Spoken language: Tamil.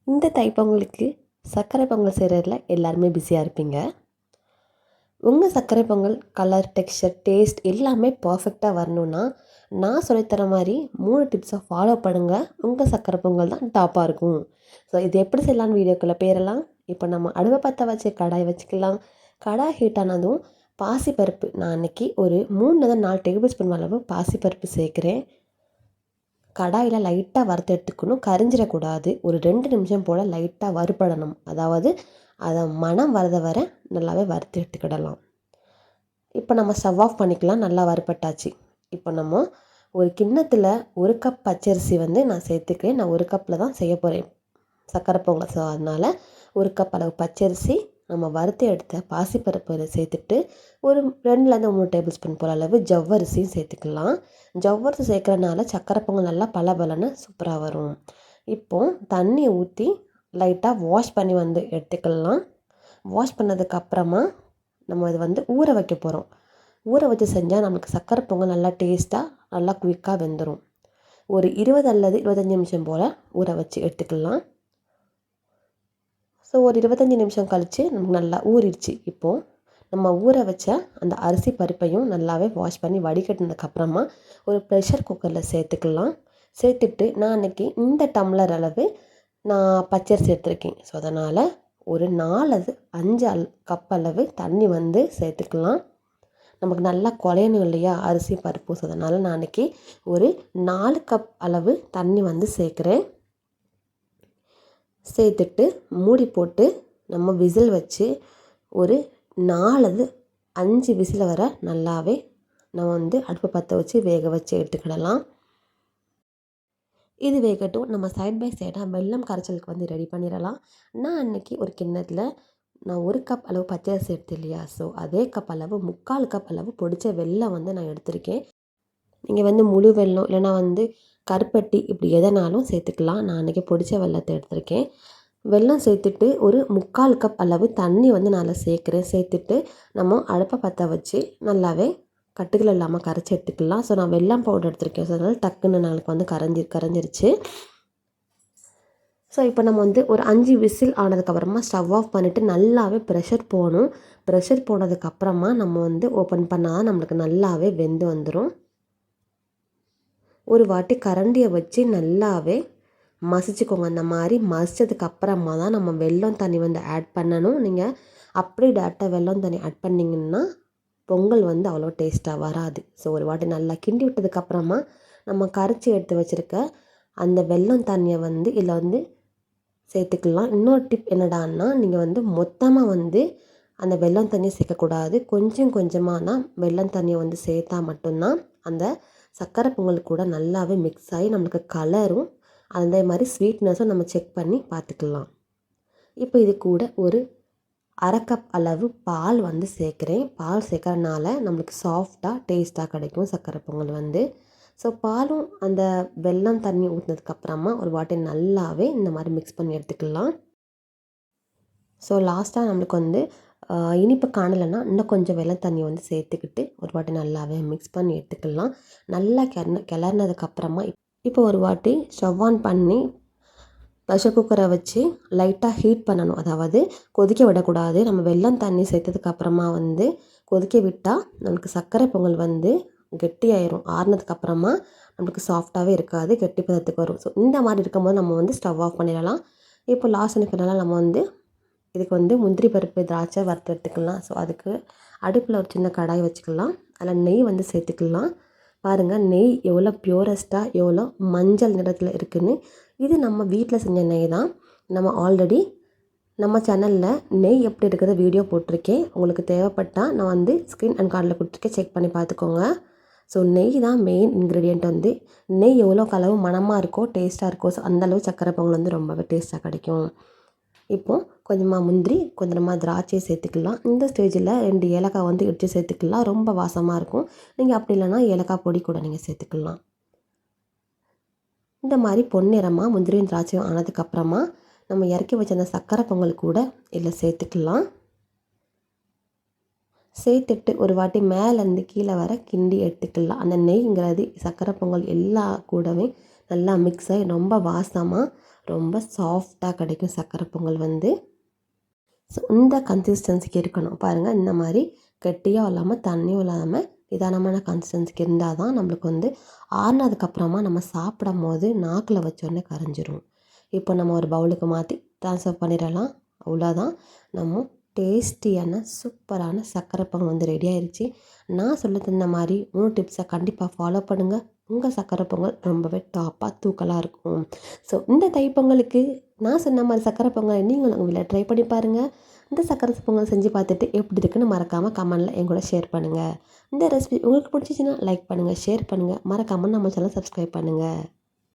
இந்த தைப்பொங்கலுக்கு சர்க்கரை பொங்கல் செய்கிறதுல எல்லாருமே பிஸியாக இருப்பீங்க. உங்கள் சர்க்கரை பொங்கல் கலர், டெக்ஸ்சர், டேஸ்ட் எல்லாமே பர்ஃபெக்டாக வரணுன்னா நான் சொல்லித்தர மாதிரி 3 டிப்ஸை ஃபாலோ பண்ணுங்கள். உங்கள் சர்க்கரை பொங்கல் தான் டாப்பாக இருக்கும். ஸோ இது எப்படி செய்யலான்னு வீடியோக்குள்ளே போயிடலாம். இப்போ நம்ம அடுப்பை பற்ற வச்சு கடாய் வச்சுக்கலாம். கடாய் ஹீட் ஆனதும் பாசிப்பருப்பு, நான் அன்றைக்கி ஒரு 3-4 டேபிள் ஸ்பூன் அளவு பாசிப்பருப்பு சேர்க்குறேன். கடாயில் லைட்டாக வறுத்து எடுத்துக்கணும், கரிஞ்சிடக்கூடாது. ஒரு 2 நிமிஷம் போல் லைட்டாக வறுபடணும். அதாவது அதை மணம் வரத வர நல்லாவே வறுத்து எடுத்துக்கிடலாம். இப்போ நம்ம ஸ்டவ் ஆஃப் பண்ணிக்கலாம். நல்லா வறுபட்டாச்சு. இப்போ நம்ம ஒரு கிண்ணத்தில் 1 கப் பச்சரிசி நான் சேர்த்துக்கிறேன். நான் 1 கப்பில் தான் செய்ய போகிறேன் சர்க்கரை பொங்கல். ஸோ அதனால் 1 கப் அளவு பச்சரிசி, நம்ம வறுத்து எடுத்த பாசிப்பருப்பு சேர்த்துட்டு ஒரு 2-3 டேபிள் ஸ்பூன் போல் அளவு ஜவ்வரிசியும் சேர்த்துக்கலாம். ஜவ்வரிசி சேர்க்குறனால சர்க்கரை பொங்கல் நல்லா பலபலன்னு சூப்பராக வரும். இப்போது தண்ணி ஊற்றி லைட்டாக வாஷ் பண்ணி எடுத்துக்கலாம். வாஷ் பண்ணதுக்கப்புறமா நம்ம இது ஊற வைக்க போகிறோம். ஊற வச்சு செஞ்சால் நமக்கு சர்க்கரை பொங்கல் நல்லா டேஸ்ட்டாக நல்லா குயிக்காக வெந்துடும். ஒரு 20 அல்லது 25 நிமிஷம் போல் ஊற வச்சு எடுத்துக்கலாம். ஸோ ஒரு 25 நிமிஷம் கழித்து நமக்கு நல்லா ஊறிடுச்சு. இப்போது நம்ம ஊற வச்ச அந்த அரிசி பருப்பையும் நல்லாவே வாஷ் பண்ணி வடிகட்டினதுக்கப்புறமா ஒரு ப்ரெஷர் குக்கரில் சேர்த்துக்கலாம். சேர்த்துட்டு நான் அன்றைக்கி இந்த டம்ளர் அளவு நான் பச்சரிசி எடுத்திருக்கேன். ஸோ அதனால் ஒரு 4-5 கப் அளவு தண்ணி சேர்த்துக்கலாம். நமக்கு நல்லா குழையணும் இல்லையா அரிசி பருப்பு. ஸோ அதனால் நான் அன்றைக்கி ஒரு 4 கப் அளவு தண்ணி சேர்க்குறேன். சேர்த்துட்டு மூடி போட்டு நம்ம விசில் வச்சு ஒரு 4-5 விசில் வர நல்லாவே நம்ம அடுப்பை பற்ற வச்சு வேக வச்சு எடுத்துக்கிடலாம். இது வேகட்டும். நம்ம சைட் பை சைடாக வெல்லம் கரைச்சலுக்கு ரெடி பண்ணிடலாம். நான் அன்றைக்கி ஒரு கிண்ணத்தில் நான் 1 கப் அளவு பச்சரிசி எடுத்து இல்லையா, ஸோ அதே கப் அளவு 3/4 கப் அளவு பொடிச்ச வெல்லம் நான் எடுத்திருக்கேன். நீங்கள் முழு வெல்லம் இல்லைனா கருப்பட்டி இப்படி எதனாலும் சேர்த்துக்கலாம். நான் அன்றைக்கி பொடிச்ச வெல்லத்தை எடுத்திருக்கேன். வெல்லம் சேர்த்துட்டு ஒரு 3/4 கப் அளவு தண்ணி நான் சேர்க்குறேன். சேர்த்துட்டு நம்ம அடுப்பை பற்ற வச்சு நல்லாவே கட்டுகள் இல்லாமல் கரைச்சி எடுத்துக்கலாம். ஸோ நான் வெல்லம் பவுடர் எடுத்திருக்கேன். ஸோ அதனால் டக்குன்னு நாளுக்கு கரைஞ்சிருச்சு. ஸோ இப்போ நம்ம ஒரு 5 விசில் ஆனதுக்கப்புறமா ஸ்டவ் ஆஃப் பண்ணிவிட்டு நல்லாவே ப்ரெஷர் போகணும். ப்ரெஷர் போனதுக்கப்புறமா நம்ம ஓப்பன் பண்ணால் நம்மளுக்கு நல்லாவே வெந்து வந்துடும். ஒரு வாட்டி கரண்டியை வச்சு நல்லாவே மசிச்சுக்கோங்க. அந்த மாதிரி மசித்ததுக்கப்புறமா தான் நம்ம வெல்லம் தண்ணி ஆட் பண்ணணும். நீங்கள் அப்படியே டேரெக்டாக வெல்லம் தண்ணி ஆட் பண்ணிங்கன்னா பொங்கல் அவ்வளோ டேஸ்ட்டாக வராது. ஸோ ஒரு வாட்டி நல்லா கிண்டி விட்டதுக்கப்புறமா நம்ம கரைச்சி எடுத்து வச்சுருக்க அந்த வெல்லம் தண்ணியை இதில் சேர்த்துக்கலாம். இன்னொரு டிப் என்னடான்னா, நீங்கள் மொத்தமாக அந்த வெல்லம் தண்ணியை சேர்க்கக்கூடாது. கொஞ்சம் கொஞ்சமாக தான் வெல்லம் தண்ணியை சேர்த்தா மட்டும்தான் அந்த சர்க்கரை பொங்கல் கூட நல்லாவே மிக்ஸ் ஆகி நம்மளுக்கு கலரும் அதே மாதிரி ஸ்வீட்னஸும் நம்ம செக் பண்ணி பார்த்துக்கலாம். இப்போ இது கூட ஒரு 1/2 கப் அளவு பால் சேர்க்குறேன். பால் சேர்க்கறனால நம்மளுக்கு சாஃப்டாக டேஸ்ட்டாக கிடைக்கும் சர்க்கரை பொங்கல். ஸோ பாலும் அந்த வெல்லம் தண்ணி ஊற்றினதுக்கப்புறமா ஒரு வாட்டி நல்லாவே இந்த மாதிரி மிக்ஸ் பண்ணி எடுத்துக்கலாம். ஸோ லாஸ்ட்டாக நம்மளுக்கு இனிப்பு காணலைன்னா இன்னும் கொஞ்சம் வெல்லம் தண்ணி சேர்த்துக்கிட்டு ஒரு வாட்டி நல்லாவே மிக்ஸ் பண்ணி எடுத்துக்கலாம். நல்லா கிளறினதுக்கப்புறமா இப்போ ஒரு வாட்டி ஸ்டவ் ஆன் பண்ணி ப்ரெஷர் குக்கரை வச்சு லைட்டாக ஹீட் பண்ணணும். அதாவது கொதிக்க விடக்கூடாது. நம்ம வெல்லம் தண்ணி சேர்த்ததுக்கப்புறமா கொதிக்க விட்டால் நம்மளுக்கு சர்க்கரை பொங்கல் கெட்டியாயிரும். ஆறுனதுக்கப்புறமா நம்மளுக்கு சாஃப்டாகவே இருக்காது, கெட்டி பதத்துக்கு வரும். ஸோ இந்த மாதிரி இருக்கும்போது நம்ம ஸ்டவ் ஆஃப் பண்ணிடலாம். இப்போ லாஸ்ட் நிமிஷம்னால நம்ம இதுக்கு முந்திரி பருப்பு, திராட்சை வறுத்து எடுத்துக்கலாம். ஸோ அதுக்கு அடுப்பில் ஒரு சின்ன கடாய் வச்சுக்கலாம். அதில் நெய் சேர்த்துக்கலாம். பாருங்கள் நெய் எவ்வளோ பியூரஸ்ட்டாக எவ்வளோ மஞ்சள் நிறத்தில் இருக்குதுன்னு. இது நம்ம வீட்டில் செஞ்ச நெய் தான். நம்ம ஆல்ரெடி நம்ம சேனலில் நெய் எப்படி இருக்கிறத வீடியோ போட்டிருக்கேன். உங்களுக்கு தேவைப்பட்டால் நான் ஸ்க்ரீன் அண்ட் கார்டில் கொடுத்துருக்கேன், செக் பண்ணி பார்த்துக்கோங்க. ஸோ நெய் தான் மெயின் இன்க்ரீடியண்ட். நெய் எவ்வளோ அளவு மணமாக இருக்கோ டேஸ்ட்டாக இருக்கோ, ஸோ அந்தளவு சர்க்கரை பொங்கல் ரொம்பவே டேஸ்ட்டாக கிடைக்கும். இப்போது கொஞ்சமாக முந்திரி, கொஞ்சமாக திராட்சையை சேர்த்துக்கலாம். இந்த ஸ்டேஜில் 2 ஏலக்காய் இடித்து சேர்த்துக்கலாம். ரொம்ப வாசமாக இருக்கும். நீங்கள் அப்படி இல்லைனா ஏலக்காய் பொடி கூட நீங்கள் சேர்த்துக்கலாம். இந்த மாதிரி பொன்னிறமாக முந்திரியும் திராட்சையும் ஆனதுக்கப்புறமா நம்ம இறக்கி வச்ச அந்த சர்க்கரை பொங்கல் கூட இதில் சேர்த்துக்கலாம். சேர்த்துட்டு ஒரு வாட்டி மேலேருந்து கீழே வர கிண்டி எடுத்துக்கலாம். அந்த நெய்ங்கிறது சர்க்கரை பொங்கல் எல்லா கூடவே நல்லா மிக்ஸ் ஆகி ரொம்ப வாசமாக ரொம்ப சாஃப்டாக கிடைக்கும் சர்க்கரை பொங்கல் வந்து. ஸோ இந்த கன்சிஸ்டன்சிக்கு இருக்கணும். பாருங்கள், இந்த மாதிரி கெட்டியாக இல்லாமல் தண்ணியும் இல்லாமல் நிதானமான கன்சிஸ்டன்சிக்கு இருந்தால் தான் நம்மளுக்கு வந்து ஆறுனதுக்கப்புறமா நம்ம சாப்பிடும் போது நாக்கில் வச்சோடனே கரைஞ்சிரும். இப்போ நம்ம ஒரு பவுலுக்கு மாற்றி ட்ரான்ஸ்ஃபர் பண்ணிடலாம். அவ்வளோதான், நம்ம டேஸ்டியான சூப்பரான சர்க்கரை பொங்கல் வந்து ரெடி ஆயிடுச்சு. நான் சொல்ல தந்த மாதிரி 3 டிப்ஸை கண்டிப்பாக ஃபாலோ பண்ணுங்கள். உங்கள் சர்க்கரை பொங்கல் ரொம்பவே டாப்பாக தூக்கலாக இருக்கும். ஸோ இந்த தைப்பொங்கலுக்கு நான் சொன்ன மாதிரி சர்க்கரை பொங்கலை நீங்களும் உங்கள் வீட்டில் ட்ரை பண்ணி பாருங்கள். இந்த சர்க்கரை பொங்கல் செஞ்சு பார்த்துட்டு எப்படி இருக்குன்னு மறக்காமல் கமெண்டில் என் கூட ஷேர் பண்ணுங்கள். இந்த ரெசிபி உங்களுக்கு பிடிச்சிச்சின்னா லைக் பண்ணுங்கள், ஷேர் பண்ணுங்கள், மறக்காமல் நம்ம சேனல் சப்ஸ்கிரைப் பண்ணுங்கள்.